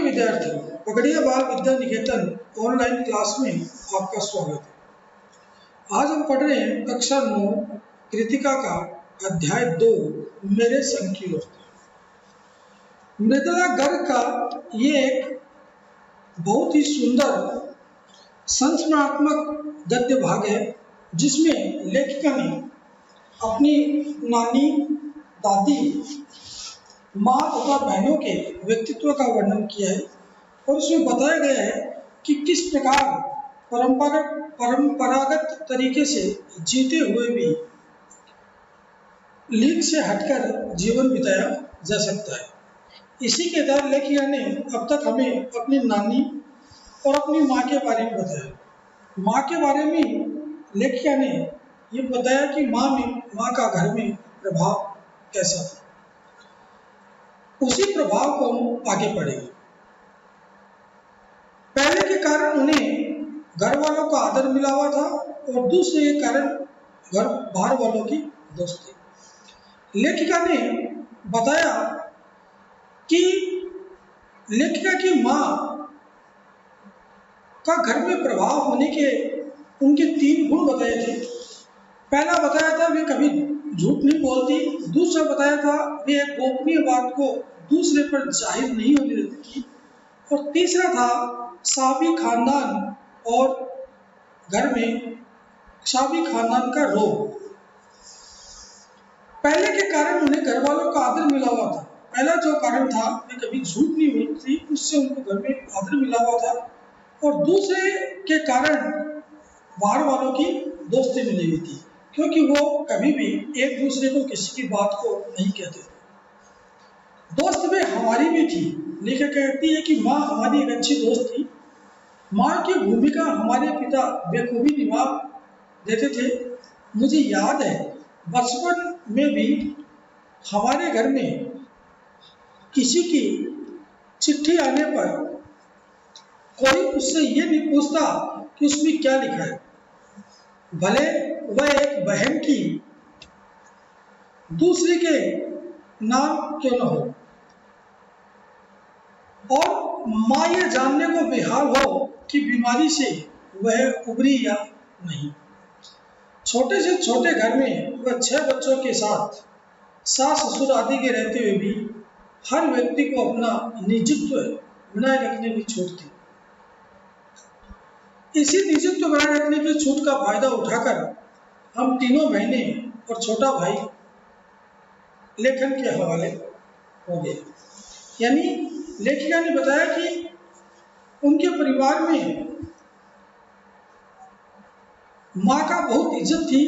प्रिय विद्यार्थी, पकड़िया बाल विद्या निकेतन ऑनलाइन क्लास में आपका स्वागत है। आज हम पढ़ रहे हैं कक्षा 9 कृतिका का अध्याय 2 मेरे संग की दोस्ती। मृदुला गर्ग का ये एक बहुत ही सुंदर संरचनात्मक गद्य भाग है, जिसमें लेखिका ने अपनी नानी, दादी, माँ तथा बहनों के व्यक्तित्व का वर्णन किया है और उसमें बताया गया है कि किस प्रकार परंपरागत तरीके से जीते हुए भी लीक से हटकर जीवन बिताया जा सकता है। इसी के तहत लेखिका ने अब तक हमें अपनी नानी और अपनी माँ के बारे में बताया। माँ के बारे में लेखिका ने ये बताया कि माँ का घर में प्रभाव कैसा था। उसी प्रभाव को हम आगे पढ़ेंगे। पहले के कारण उन्हें घर वालों का आदर मिला हुआ था और दूसरे के कारण घर बाहर वालों की दोस्ती। लेखिका ने बताया कि लेखिका की माँ का घर में प्रभाव होने के उनके 3 गुण बताए थे। पहला बताया था वे कभी झूठ नहीं बोलती। दूसरा बताया था वे एक गोपनीय बात को दूसरे पर जाहिर नहीं होने देती थी। और तीसरा था शाही खानदान और घर में शाही खानदान का रोग। पहले के कारण उन्हें घर वालों का आदर मिला हुआ था। पहला जो कारण था वे कभी झूठ नहीं बोलती, उससे उनको घर में आदर मिला हुआ था। और दूसरे के कारण बाहर वालों की दोस्ती मिली हुई थी, क्योंकि वो कभी भी एक दूसरे को किसी की बात को नहीं कहते थे। दोस्त में हमारी भी थी। लेखिका कहती है कि माँ हमारी एक अच्छी दोस्त थी। माँ की भूमिका हमारे पिता बेखूबी निभा देते थे। मुझे याद है बचपन में भी हमारे घर में किसी की चिट्ठी आने पर कोई उससे ये नहीं पूछता कि उसमें क्या लिखा है, भले वह एक बहन की दूसरे के नाम क्यों न हो। और माँ ये जानने को बेहाल हो कि बीमारी से वह उबरी या नहीं। छोटे से छोटे घर में वह 6 बच्चों के साथ सास ससुर आदि के रहते हुए भी हर व्यक्ति को अपना निजत्व बनाए रखने की छूट थी। इसी निजत्व बनाए रखने की छूट का फायदा उठाकर हम तीनों बहनें और छोटा भाई लेखन के हवाले हो गए। यानी लेखिका ने बताया कि उनके परिवार में माँ का बहुत इज्जत थी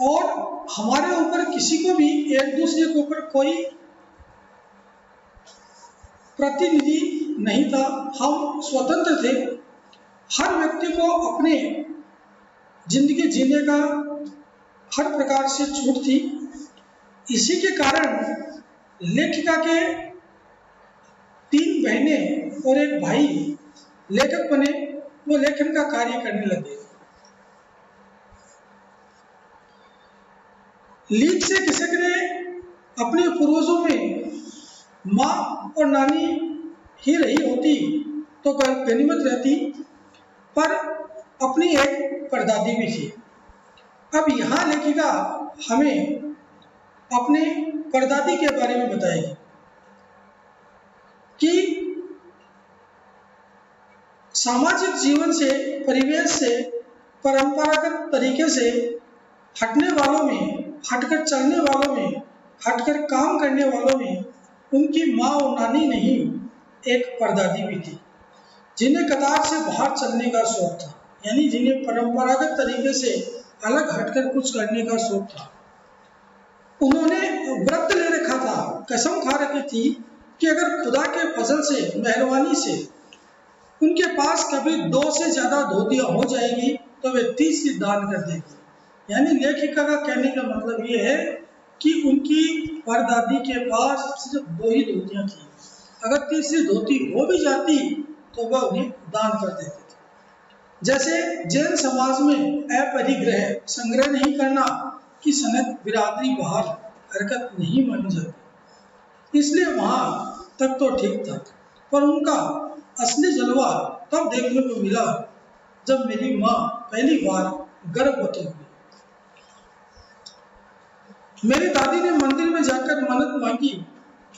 और हमारे ऊपर किसी को भी एक दूसरे के ऊपर कोई प्रतिनिधि नहीं था। हम स्वतंत्र थे। हर व्यक्ति को अपने जिंदगी जीने का हर प्रकार से छूट थी। इसी के कारण लेखिका के 3 बहनें और एक भाई लेखक बने, वो लेखन का कार्य करने लगे। लीक से खिसकने अपने पूर्वजों में माँ और नानी ही रही होती तो गनीमत रहती, पर अपनी एक परदादी भी थी। अब यहाँ लेखिका हमें अपने परदादी के बारे में बताएगी कि सामाजिक जीवन से, परिवेश से, परंपरागत तरीके से हटने वालों में, हटकर चलने वालों में, हटकर काम करने वालों में उनकी माँ और नानी नहीं, एक परदादी भी थी, जिन्हें कतार से बाहर चलने का शौक था। यानी जिन्हें परंपरागत तरीके से अलग हटकर कुछ करने का शौक था। उन्होंने व्रत ले रखा था, कसम खा रखी थी कि अगर खुदा के फजल से, मेहरबानी से उनके पास कभी 2 से ज़्यादा धोतियाँ हो जाएगी तो वे 30 दान कर देगी। यानी लेखिका का कहने का मतलब ये है कि उनकी परदादी के पास सिर्फ 2 ही धोतियाँ थी। अगर तीसरी धोती हो भी जाती तो वह उन्हें दान कर देते थे। जैसे जैन समाज में अपरिग्रह, संग्रह नहीं करना की सनद बिरादरी बाहर हरकत नहीं मानी जाती, इसलिए वहाँ तक तो ठीक था। पर उनका असली जलवा तब देखने को मिला जब मेरी माँ पहली बार गर्भवती हुई। मेरी दादी ने मंदिर में जाकर मन्नत मांगी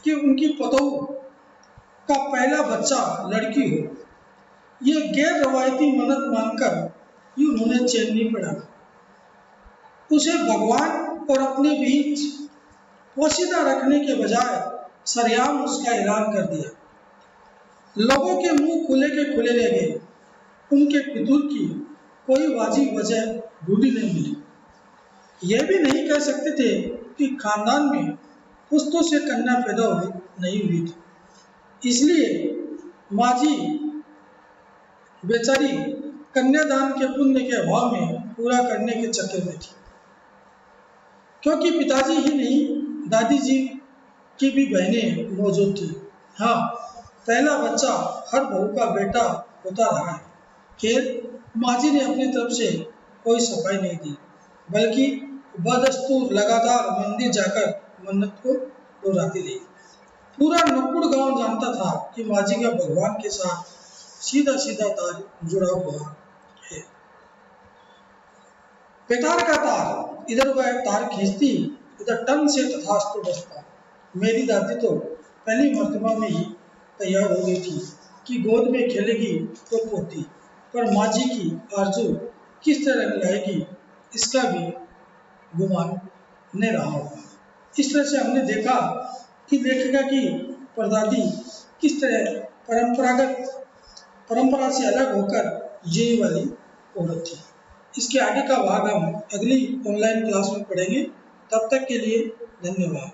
कि उनकी पतोह का पहला बच्चा लड़की हो। ये गैर रवायती मन्नत मांगकर ही उन्होंने चैन नहीं पड़ा। उसे भगवान और अपने बीच पोशीदा रखने के बजाय सरेआम उसका ऐलान कर दिया। लोगों के मुंह खुले के खुले रह गए। उनके फितूर की कोई वाजिब वजह ढूंढी नहीं मिली। यह भी नहीं कह सकते थे कि खानदान में पुश्तों से कन्या पैदा नहीं हुई थी, इसलिए माँ जी बेचारी कन्यादान के पुण्य के अभाव में पूरा करने के चक्कर में थी। क्योंकि पिताजी ही नहीं, दादी जी की भी बहनें मौजूद थी। हाँ, पहला बच्चा हर बहू का बेटा होता रहा है। खैर, माँ जी ने अपनी तरफ से कोई सफाई नहीं दी, बल्कि बदस्तूर लगातार मंदिर जाकर मन्नत को दोहराती रही। पूरा नकुड़ गांव जानता था कि माँ जी का भगवान के साथ सीधा सीधा तार जुड़ा हुआ है। बेतार का तार, इधर वह तार खींचती, उधर टन से तथास्तु बजता। मेरी दादी तो पहली मर्तबा में ही तैयार हो गई थी कि गोद में खेलेगी तो पोती, पर माँ जी की आरज़ू किस तरह लाएगी इसका भी गुमान नहीं रहा होगा। इस तरह से हमने देखा कि लेखिका की परदादी किस तरह परंपरा से अलग होकर जीने वाली औरत थी। इसके आगे का भाग हम अगली ऑनलाइन क्लास में पढ़ेंगे। तब तक के लिए धन्यवाद।